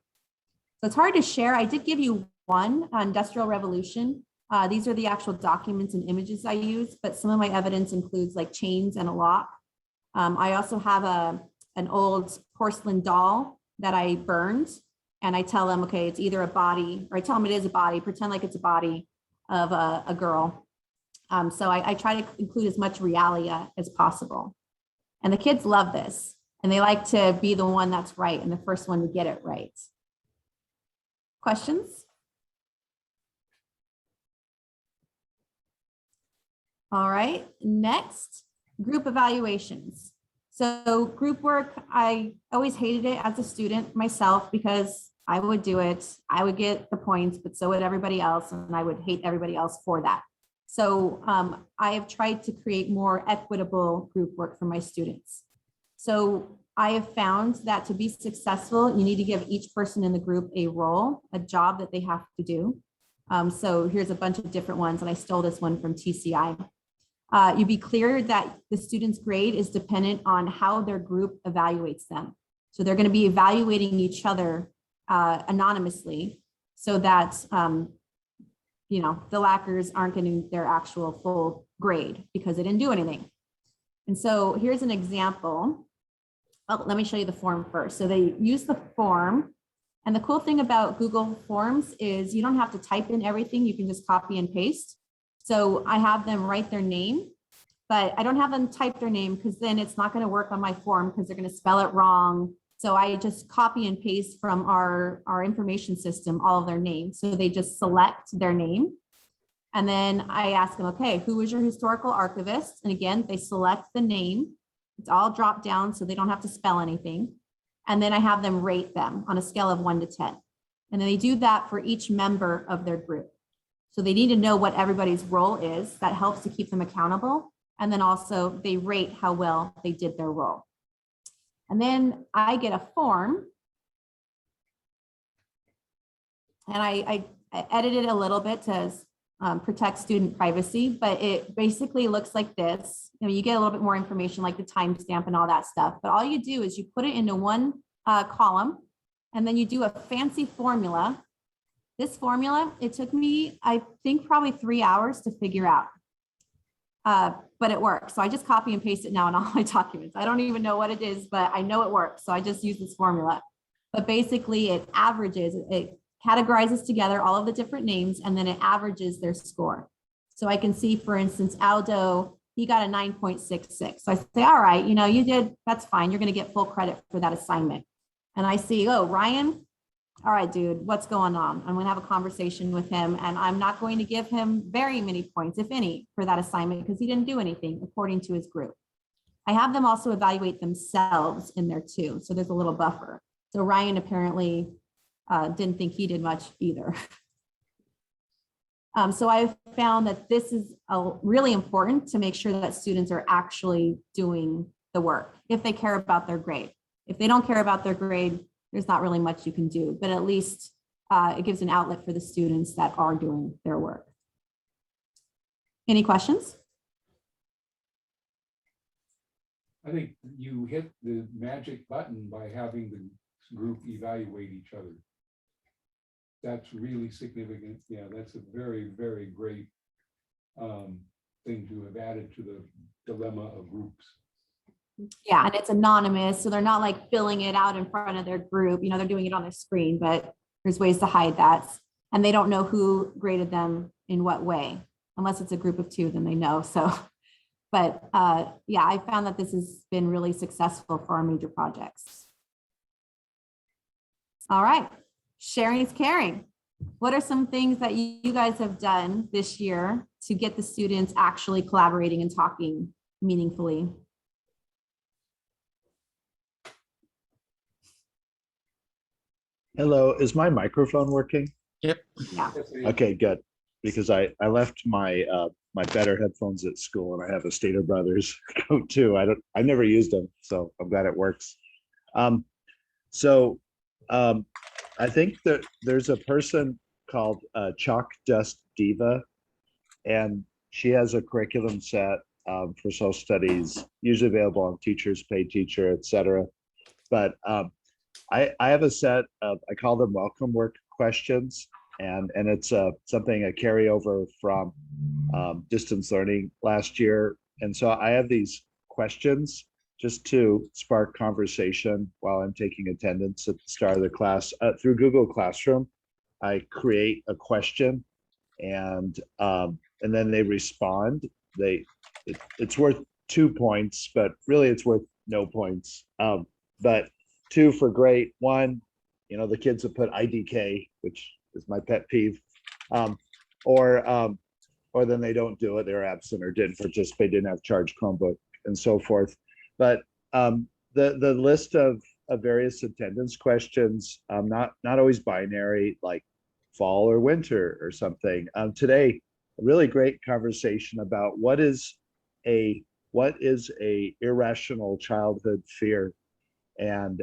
So it's hard to share. I did give you one, Industrial Revolution. These are the actual documents and images I use, but some of my evidence includes like chains and a lock. I also have an old porcelain doll that I burned, and I tell them, okay, it's either a body, or I tell them it is a body, pretend like it's a body of a girl. So I try to include as much realia as possible. And the kids love this, and they like to be the one that's right and the first one to get it right. Questions? All right, next, group evaluations. So group work, I always hated it as a student myself because I would do it, I would get the points, but so would everybody else, and I would hate everybody else for that. So I have tried to create more equitable group work for my students. So I have found that to be successful, you need to give each person in the group a role, a job that they have to do. So here's a bunch of different ones, and I stole this one from TCI. You be clear that the student's grade is dependent on how their group evaluates them. So they're going to be evaluating each other anonymously, so that you know, the lackers aren't getting their actual full grade because they didn't do anything. And so here's an example. Oh, let me show you the form first. So they use the form. And the cool thing about Google Forms is you don't have to type in everything. You can just copy and paste. So I have them write their name, but I don't have them type their name because then it's not going to work on my form because they're going to spell it wrong. So I just copy and paste from our information system all of their names. So they just select their name. And then I ask them, okay, who is your historical archivist? And again, they select the name. It's all dropped down so they don't have to spell anything. And then I have them rate them on a scale of 1 to 10. And then they do that for each member of their group. So they need to know what everybody's role is. That helps to keep them accountable. And then also they rate how well they did their role. And then I get a form. And I edited it a little bit to protect student privacy, but it basically looks like this. You know, you get a little bit more information like the timestamp and all that stuff, but all you do is you put it into one column, and then you do a fancy formula. This formula, it took me, I think, probably 3 hours to figure out, but it works. So I just copy and paste it now in all my documents. I don't even know what it is, but I know it works. So I just use this formula. But basically it averages, it categorizes together all of the different names, and then it averages their score. So I can see, for instance, Aldo, he got a 9.66. So I say, all right, you know, you did, that's fine. You're going to get full credit for that assignment. And I see, oh, Ryan, all right, dude, what's going on? I'm going to have a conversation with him, and I'm not going to give him very many points, if any, for that assignment because he didn't do anything according to his group. I have them also evaluate themselves in there too. So there's a little buffer. So Ryan apparently didn't think he did much either. So I've found that this is really important to make sure that students are actually doing the work if they care about their grade. If they don't care about their grade, there's not really much you can do, but at least it gives an outlet for the students that are doing their work. Any questions? I think you hit the magic button by having the group evaluate each other. That's really significant. Yeah, that's a very, very great thing to have added to the dilemma of groups. Yeah, and it's anonymous, so they're not like filling it out in front of their group. You know, they're doing it on their screen, but there's ways to hide that. And they don't know who graded them in what way, unless it's a group of 2, then they know. So, but yeah, I found that this has been really successful for our major projects. All right, sharing is caring. What are some things that you guys have done this year to get the students actually collaborating and talking meaningfully? Hello, is my microphone working? Yep. Yeah. Okay, good. Because I left my my Better headphones at school, and I have a Stater Brothers coat too. I've never used them, so I'm glad it works. I think that there's a person called Chalk Dust Diva, and she has a curriculum set for social studies, usually available on Teachers Pay Teacher, etc. But I have a set of, I call them welcome work questions, and it's a carryover from distance learning last year. And so I have these questions just to spark conversation while I'm taking attendance at the start of the class. Through Google Classroom, I create a question, and then they respond. It's worth 2 points, but really it's worth no points. But 2 for great. 1, you know, the kids have put IDK, which is my pet peeve, or then they don't do it, they're absent or didn't participate, didn't have charged Chromebook, and so forth. But the list of various attendance questions, not always binary, like fall or winter or something. Today, a really great conversation about what is a irrational childhood fear. And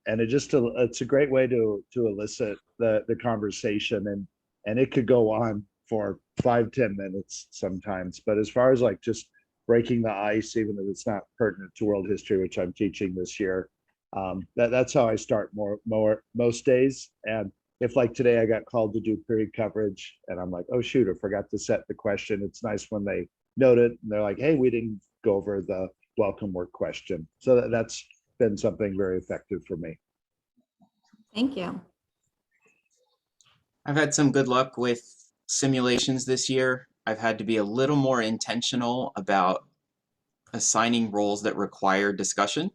it's a great way to elicit the conversation, and it could go on for 5-10 minutes sometimes. But as far as like just breaking the ice, even if it's not pertinent to world history, which I'm teaching this year, that's how I start most days. And if like today I got called to do period coverage and I'm like, oh shoot, I forgot to set the question. It's nice when they note it and they're like, hey, we didn't go over the welcome work question. So that's been something very effective for me. Thank you. I've had some good luck with simulations this year. I've had to be a little more intentional about assigning roles that require discussion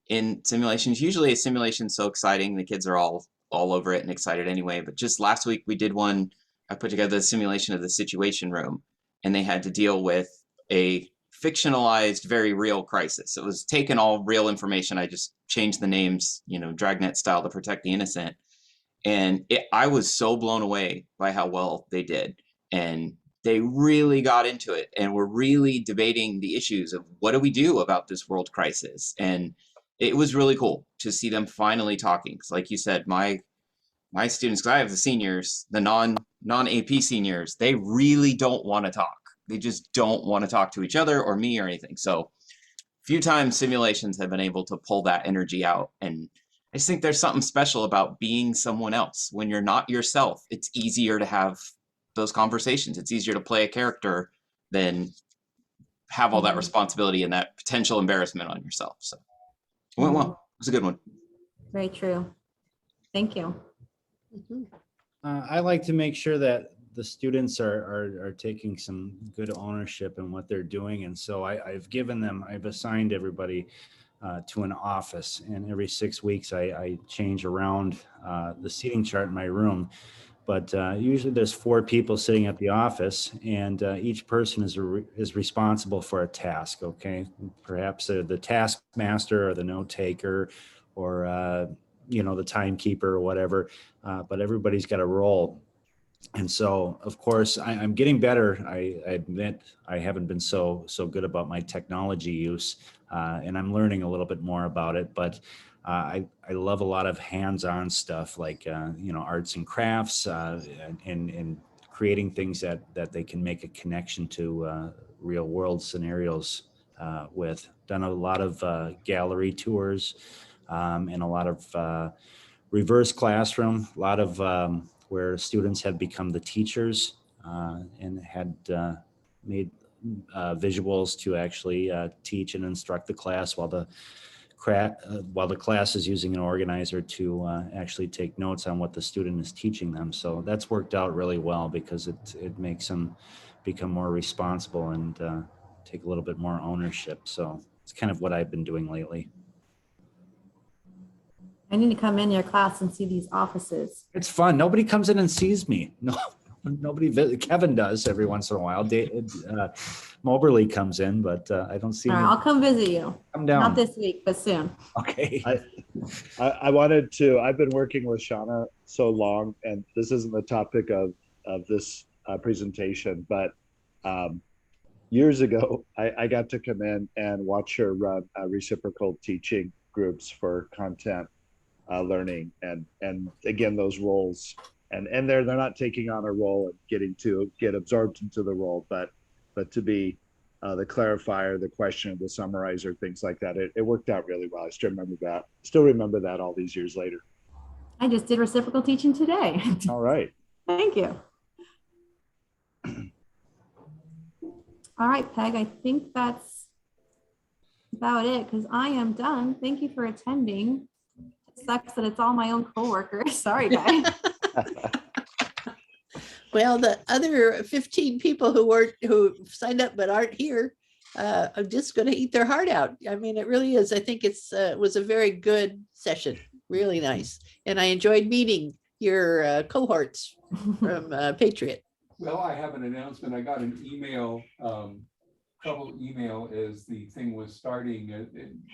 in simulations. Usually a simulation's so exciting, the kids are all over it and excited anyway. But just last week we did one, I put together a simulation of the Situation Room, and they had to deal with a fictionalized, very real crisis. It was taken all real information. I just changed the names, Dragnet style, to protect the innocent. And I was so blown away by how well they did. And they really got into it and were really debating the issues of what do we do about this world crisis. And it was really cool to see them finally talking. Because like you said, my students, because I have the seniors, the non-AP seniors, they really don't want to talk. They just don't want to talk to each other or me or anything. So few times simulations have been able to pull that energy out. And I just think there's something special about being someone else. When you're not yourself, it's easier to have those conversations. It's easier to play a character than have all that responsibility and that potential embarrassment on yourself. So it went well. It was a good one. Very true. Thank you. Mhm. I like to make sure that the students are taking some good ownership in what they're doing. And so I've assigned everybody to an office, and every 6 weeks I change around the seating chart in my room. But usually there's 4 people sitting at the office, and each person is responsible for a task. Okay, perhaps the task master or the note taker, or the timekeeper or whatever. But everybody's got a role. And so, of course, I'm getting better. I admit I haven't been so good about my technology use, and I'm learning a little bit more about it. But I love a lot of hands-on stuff, like arts and crafts, and creating things that they can make a connection to real-world scenarios with. Done a lot of gallery tours, and a lot of reverse classroom, a lot of where students have become the teachers, and had made visuals to actually teach and instruct the class, while the class is using an organizer to actually take notes on what the student is teaching them. So that's worked out really well, because it makes them become more responsible and take a little bit more ownership. So it's kind of what I've been doing lately. I need to come in your class and see these offices. It's fun. Nobody comes in and sees me. No, nobody. Kevin does every once in a while. Moberly comes in, but I don't see All him. right, I'll come visit you. Come down. Not this week, but soon. Okay. I've been working with Shawna so long, and this isn't the topic of this presentation, but years ago, I got to come in and watch her run reciprocal teaching groups for content learning, and again, those roles, and they're not taking on a role and getting to get absorbed into the role, but to be the clarifier, the questioner, the summarizer, things like that. It worked out really well. I still remember that all these years later. I just did reciprocal teaching today. All right. Thank you. All right, Peg, I think that's about it, because I am done. Thank you for attending. It sucks that it's all my own coworkers. Sorry, guys. Well, the other 15 people who signed up but aren't here, are just going to eat their heart out. I mean, it really is. I think it was a very good session, really nice. And I enjoyed meeting your cohorts from Patriot. Well, I have an announcement. I got an email, trouble email as the thing was starting,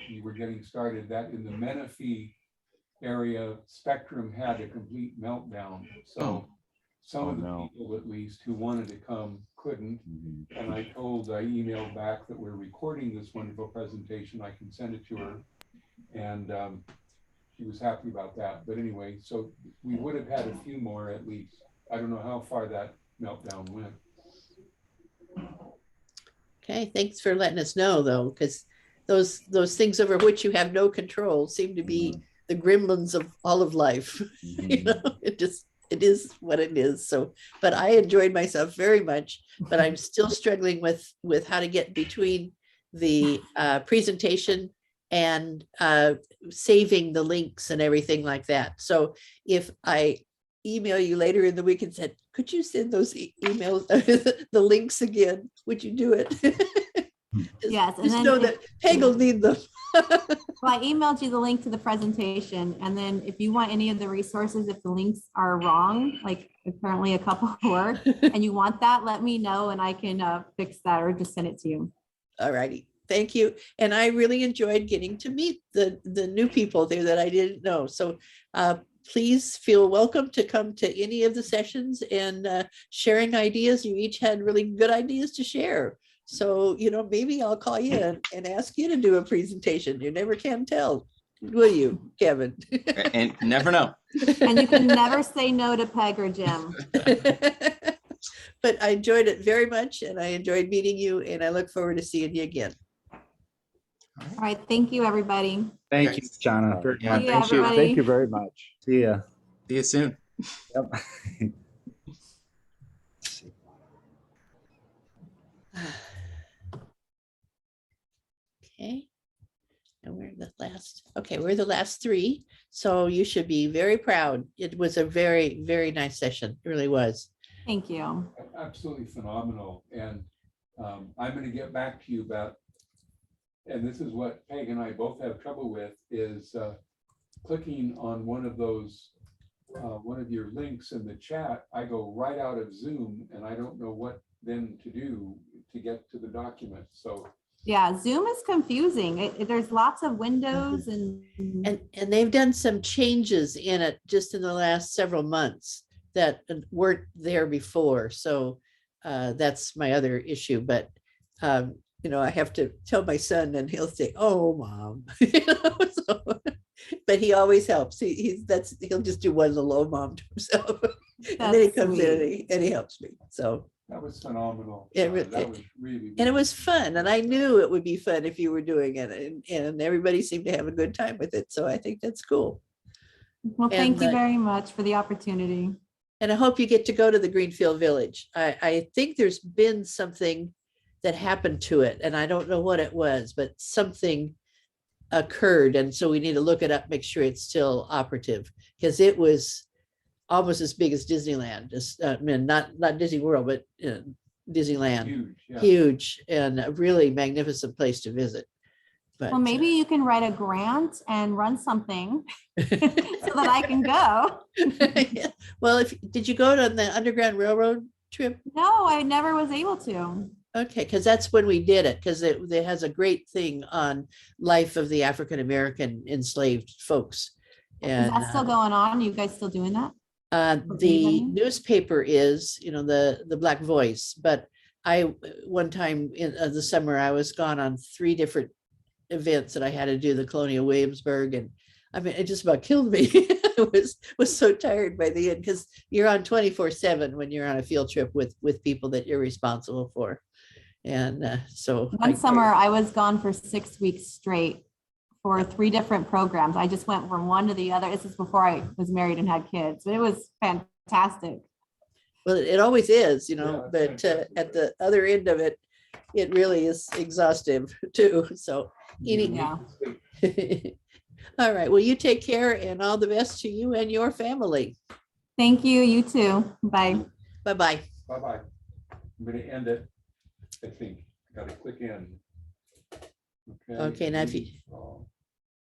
you were getting started, that in the Menifee area, Spectrum had a complete meltdown. So some of the people, at least, who wanted to come couldn't. And I emailed back that we're recording this wonderful presentation. I can send it to her. And she was happy about that. But anyway, so we would have had a few more at least. I don't know how far that meltdown went. Okay, thanks for letting us know though, because those things over which you have no control seem to be the gremlins of all of life. You know, it is what it is. So, but I enjoyed myself very much, but I'm still struggling with how to get between the presentation and saving the links and everything like that. So if I email you later in the week and said, could you send those emails, the links again? Would you do it? Yes, and Just then know if- that Peg will need them. Well, I emailed you the link to the presentation, and then if you want any of the resources, if the links are wrong, like apparently a couple were, and you want that, let me know and I can fix that or just send it to you. All righty. Thank you. And I really enjoyed getting to meet the new people there that I didn't know. So please feel welcome to come to any of the sessions and sharing ideas. You each had really good ideas to share. So, you know, maybe I'll call you and ask you to do a presentation. You never can tell, will you, Kevin? And never know. And you can never say no to Peg or Jim. But I enjoyed it very much and I enjoyed meeting you and I look forward to seeing you again. All right, thank you, everybody. Thank you, Shawna. very Yeah, much. See you, thank you. everybody. Thank you very much. See ya. See you soon. Yep. Okay. And we're the last, okay, we're the last three. So you should be very proud. It was a very, very nice session. It really was. Thank you. Absolutely phenomenal. And I'm going to get back to you about, and this is what Peg and I both have trouble with, is clicking on one of those, one of your links in the chat. I go right out of Zoom and I don't know what then to do to get to the document. So Yeah, Zoom is confusing. There's lots of windows and And they've done some changes in it just in the last several months that weren't there before. So that's my other issue. But you know, I have to tell my son and he'll say, oh, mom. You know, so, but he always helps. He'll just do one little oh, mom to himself. And then he That's comes in sweet. and he helps me. So that was phenomenal. It That was really, and it was fun. And I knew it would be fun if you were doing it. And everybody seemed to have a good time with it. So I think that's cool. Well, thank And, you very much for the opportunity. And I hope you get to go to the Greenfield Village. I think there's been something that happened to it, and I don't know what it was, but something occurred. And so we need to look it up, make sure it's still operative, because it was almost as big as Disneyland. I mean, not Disney World, but Disneyland. huge. Yeah. Huge and a really magnificent place to visit. But Well, maybe you can write a grant and run something so that I can go. yeah. Well, did you go to the Underground Railroad trip? No, I never was able to. Okay, because that's when we did it, because it has a great thing on life of the African American enslaved folks. Is And that still going on? You guys still doing that? the anybody? newspaper is, you know, the Black Voice. But one time in the summer, I was gone on 3 different events that I had to do, the Colonial Williamsburg, and I mean, it just about killed me. I was so tired by the end, because you're on 24/7 when you're on a field trip with people that you're responsible for. And so One summer I was gone for 6 weeks straight for 3 different programs. I just went from one to the other. This is before I was married and had kids, but it was fantastic. Well, it always is, you know, Yeah, but it's fantastic. at the other end of it, it really is exhaustive too. So Yeah. all right, well, you take care and all the best to you and your family. Thank you. You too. Bye. Bye-bye. Bye-bye. I'm going to end it. I think. Got to click in. Okay, now if you- Oh.